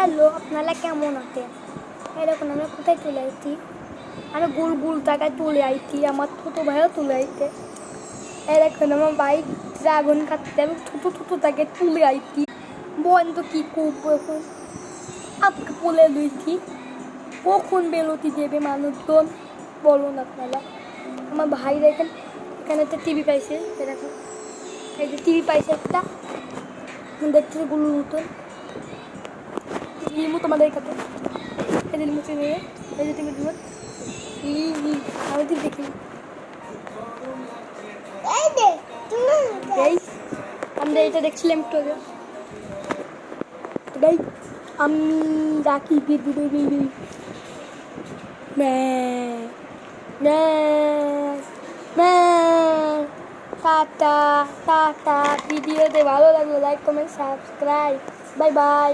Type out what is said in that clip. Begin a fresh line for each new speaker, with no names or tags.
Hello, আপনারা কেমন আছেন? এরকম আমরা কোথায় চলে আসছি? আমি গোল গোল জায়গায় চলে আসছি, আমার ছোটো ভাইও চলে আসছে। এরকম আমার বাইক ড্রাগন কাটতে আমি ছোটো ছোটো জায়গায় তুলে আসছি। বন্ধ কী করবো এখন? আজকে বলে লইছি কখন বেরোতে দেবে মানুষজন বলুন আপনারা। আমার ভাইরা এখানে একটা টিভি পাইছে, এরকম এই যে টিভি পাইছে একটা, দেখছে গুলোর মতন রিমোট আমাদের কাছে, এই যে রিমোট নিয়ে এই যে টিভি রিমোট আমি ঠিক দেখি এই আমরা এটা দেখছিলাম একটু আগে। এটাই আমি রাখি baby baby baby tata tata. ভিডিওতে ভালো লাগলো like comment subscribe, bye bye.